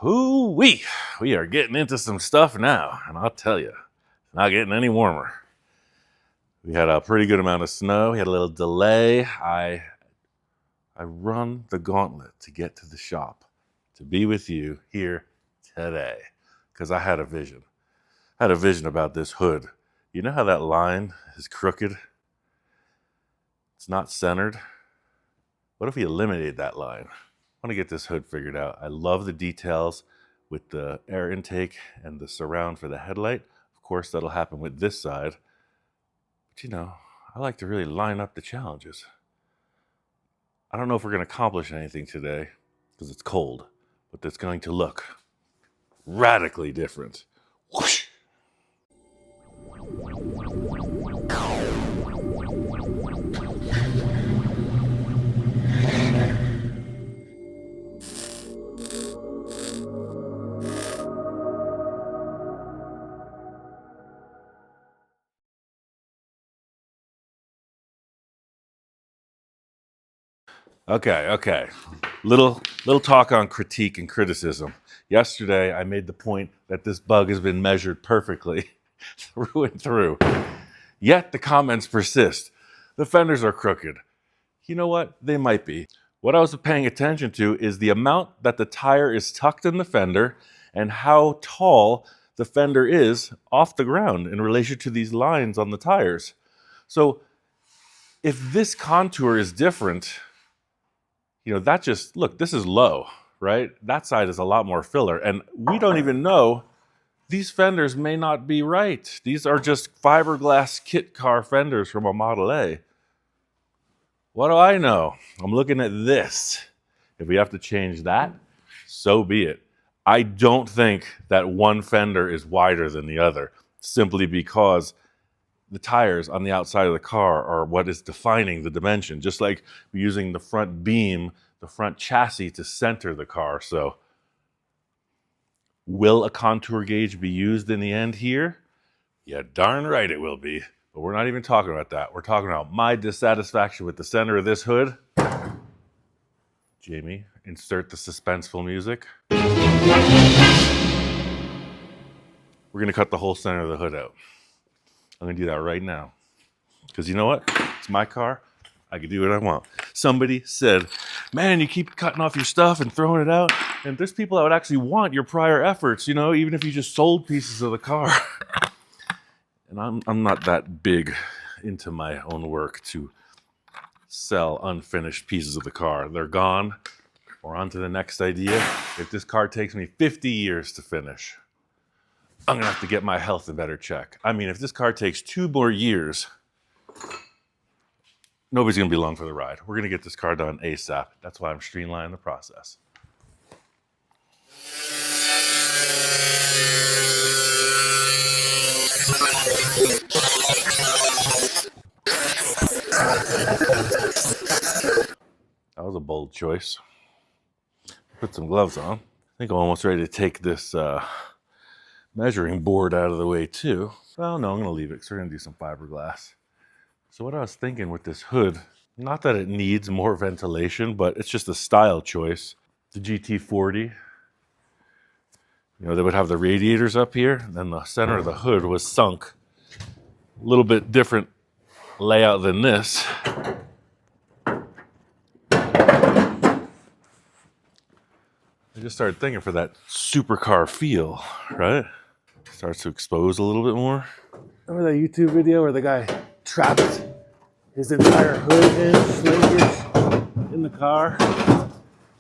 Hoo-wee! We are getting into some stuff now, and I'll tell you, it's not getting any warmer. We had a pretty good amount of snow. We had a little delay. I run the gauntlet to get to the shop, to be with you here today, because I had a vision. I had a vision about this hood. You know how that line is crooked? It's not centered. What if we eliminated that line? I want to get this hood figured out. I love the details with the air intake and the surround for the headlight. Of course, that'll happen with this side. But you know, I like to really line up the challenges. I don't know if we're going to accomplish anything today because it's cold, but it's going to look radically different. Whoosh! Okay. Little talk on critique and criticism. Yesterday, I made the point that this bug has been measured perfectly through and through. Yet the comments persist. The fenders are crooked. You know what? They might be. What I was paying attention to is the amount that the tire is tucked in the fender and how tall the fender is off the ground in relation to these lines on the tires. So if this contour is different, you know, that just, look, this is low, right? That side is a lot more filler. And we don't even know, these fenders may not be right. These are just fiberglass kit car fenders from a Model A. What do I know? I'm looking at this. If we have to change that, so be it. I don't think that one fender is wider than the other, simply because the tires on the outside of the car are what is defining the dimension, just like using the front beam, the front chassis to center the car. So will a contour gauge be used in the end here? Yeah, darn right it will be. But we're not even talking about that. We're talking about my dissatisfaction with the center of this hood. Jamie, insert the suspenseful music. We're going to cut the whole center of the hood out. I'm going to do that right now. Because you know what? It's my car. I can do what I want. Somebody said, man, you keep cutting off your stuff and throwing it out. And there's people that would actually want your prior efforts, you know, even if you just sold pieces of the car. And I'm not that big into my own work to sell unfinished pieces of the car. They're gone. We're on to the next idea. If this car takes me 50 years to finish, I'm going to have to get my health in better check. I mean, if this car takes 2 more years, nobody's going to be along for the ride. We're going to get this car done ASAP. That's why I'm streamlining the process. That was a bold choice. Put some gloves on. I think I'm almost ready to take this measuring board out of the way too. Well, no, I'm going to leave it because we're going to do some fiberglass. So what I was thinking with this hood, not that it needs more ventilation, but it's just a style choice. The GT40, you know, they would have the radiators up here, and then the center of the hood was sunk. A little bit different layout than this. I just started thinking for that supercar feel, right? Starts to expose a little bit more. Remember that YouTube video where the guy trapped his entire hood in shrinkage in the car?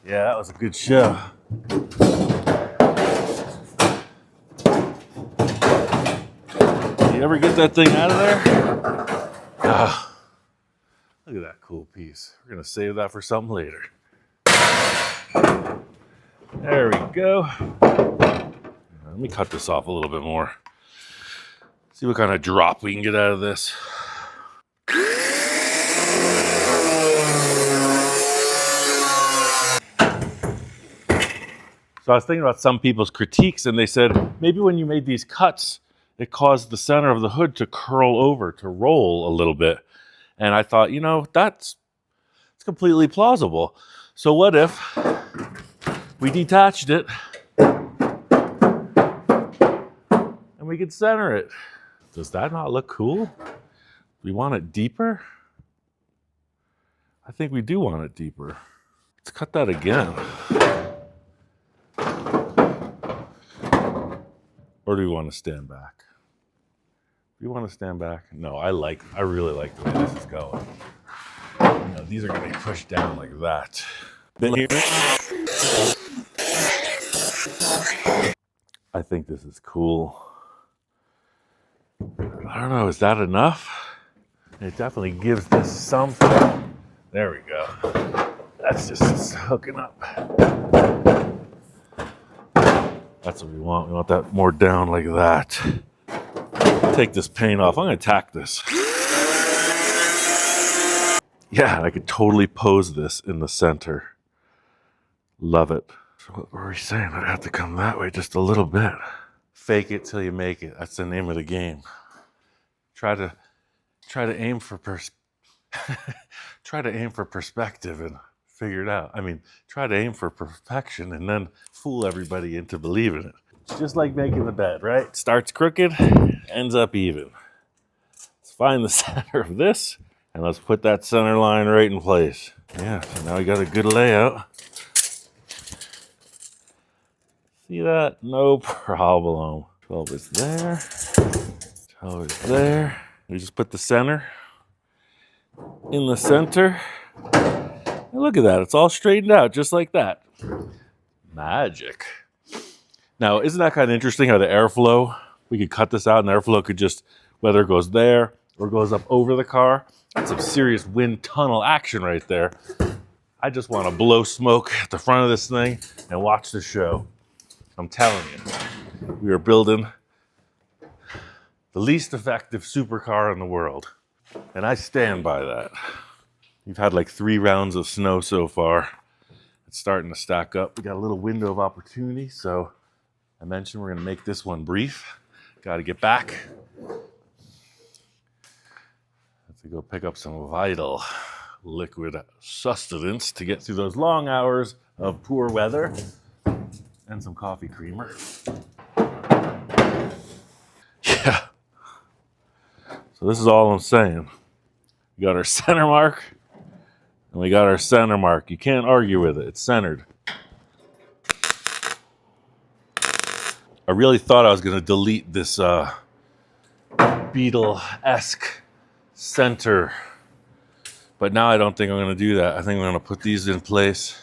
Yeah, that was a good show. You ever get that thing out of there? Ah, look at that cool piece. We're gonna save that for something later. There we go. Let me cut this off a little bit more. See what kind of drop we can get out of this. So I was thinking about some people's critiques, and they said, maybe when you made these cuts, it caused the center of the hood to curl over, to roll a little bit. And I thought, you know, it's completely plausible. So what if we detached it and we can center it. Does that not look cool? We want it deeper? I think we do want it deeper. Let's cut that again. Or do we want to stand back? Do you want to stand back? No, I really like the way this is going. You know, these are going to be pushed down like that. I think this is cool. I don't know, is that enough? It definitely gives this something. There we go. That's just hooking up. That's what we want. We want that more down like that. Take this paint off. I'm going to tack this. Yeah, I could totally pose this in the center. Love it. So what were we saying? I'd have to come that way just a little bit. Fake it till you make it. That's the name of the game. Try to aim for try to aim for perspective and figure it out. I mean, try to aim for perfection and then fool everybody into believing it. It's just like making the bed, right? Starts crooked, ends up even. Let's find the center of this and let's put that center line right in place. Yeah, so now we got a good layout. See that? No problem. 12 is there. 12 is there. We just put the center in the center. And look at that. It's all straightened out just like that. Magic. Now, isn't that kind of interesting how the airflow, we could cut this out and the airflow could just, whether it goes there or goes up over the car, that's some serious wind tunnel action right there. I just want to blow smoke at the front of this thing and watch the show. I'm telling you, we are building the least effective supercar in the world. And I stand by that. We've had like 3 rounds of snow so far. It's starting to stack up. We got a little window of opportunity, so I mentioned we're gonna make this one brief. Gotta get back. Have to go pick up some vital liquid sustenance to get through those long hours of poor weather. And some coffee creamer. Yeah. So this is all I'm saying. We got our center mark, and we got our center mark. You can't argue with it. It's centered. I really thought I was going to delete this Beetle-esque center, but now I don't think I'm going to do that. I think I'm going to put these in place.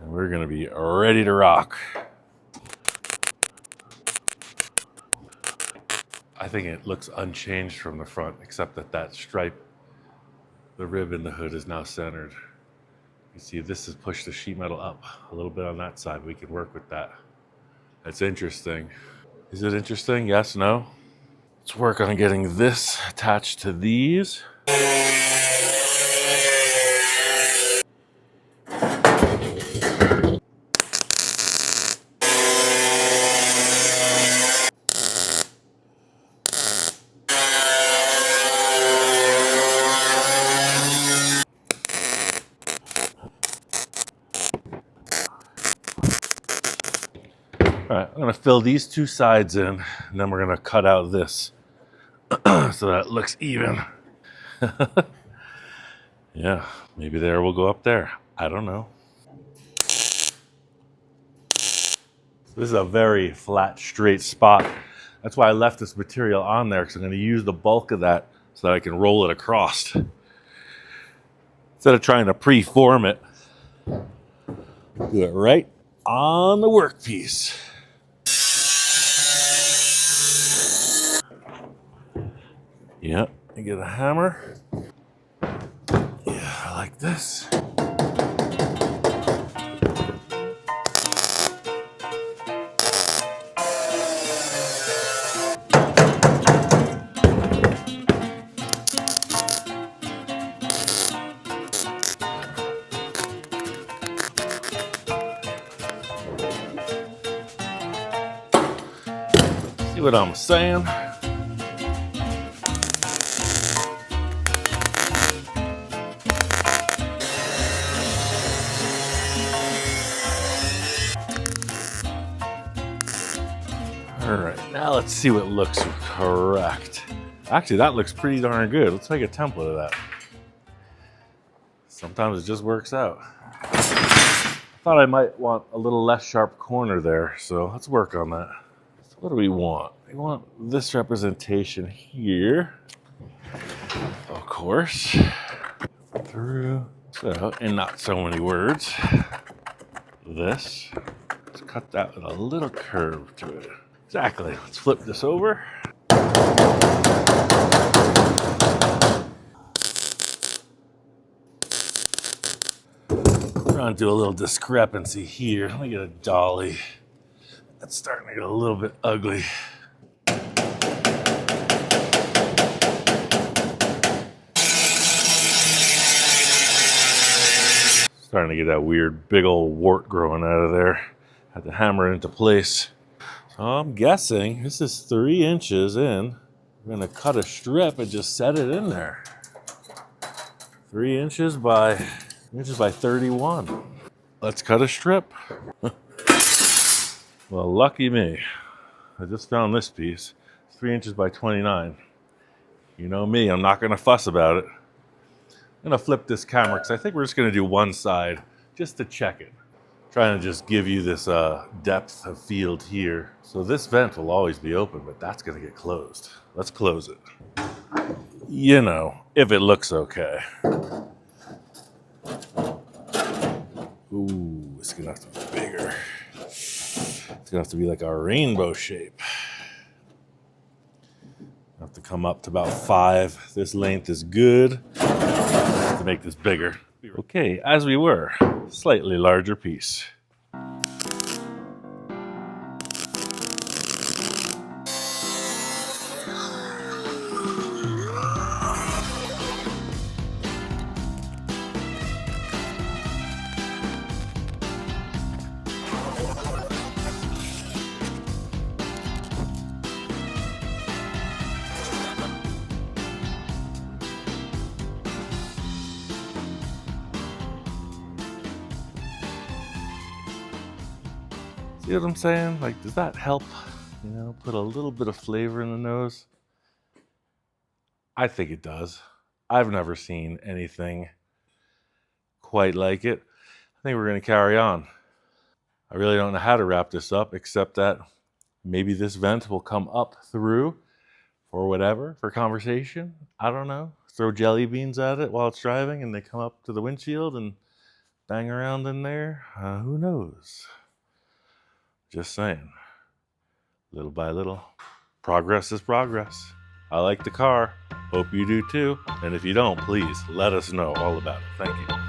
And we're going to be ready to rock. I think it looks unchanged from the front, except that that stripe, the rib in the hood is now centered. You see, this has pushed the sheet metal up a little bit on that side. We can work with that. That's interesting. Is it interesting? Yes, no? Let's work on getting this attached to these. All right, I'm gonna fill these 2 sides in, and then we're gonna cut out this so that it looks even. Yeah, maybe there will go up there. I don't know. So this is a very flat, straight spot. That's why I left this material on there, because I'm gonna use the bulk of that so that I can roll it across. Instead of trying to pre-form it, do it right on the workpiece. Yeah, you get a hammer. Yeah, like this. See what I'm saying? Now let's see what looks correct. Actually, that looks pretty darn good. Let's make a template of that. Sometimes it just works out. Thought I might want a little less sharp corner there, so let's work on that. So what do we want? We want this representation here, of course, through, so, in not so many words, this. Let's cut that with a little curve to it. Exactly, let's flip this over. We're gonna do a little discrepancy here. Let me get a dolly. That's starting to get a little bit ugly. Starting to get that weird big old wart growing out of there. Had to hammer it into place. So I'm guessing this is 3 inches in. We're gonna cut a strip and just set it in there. 3 inches by 31. Let's cut a strip. Well, lucky me. I just found this piece. It's 3 inches by 29. You know me, I'm not gonna fuss about it. I'm gonna flip this camera because I think we're just gonna do one side just to check it. Trying to just give you this depth of field here. So this vent will always be open, but that's gonna get closed. Let's close it. You know, if it looks okay. Ooh, it's gonna have to be bigger. It's gonna have to be like a rainbow shape. Have to come up to about 5. This length is good. To make this bigger. Okay, as we were, slightly larger piece. See what I'm saying? Like, does that help? You know, put a little bit of flavor in the nose? I think it does. I've never seen anything quite like it. I think we're going to carry on. I really don't know how to wrap this up, except that maybe this vent will come up through for whatever, for conversation. I don't know. Throw jelly beans at it while it's driving and they come up to the windshield and bang around in there. Who knows? Just saying. Little by little. Progress is progress. I like the car. Hope you do too. And if you don't, please let us know all about it. Thank you.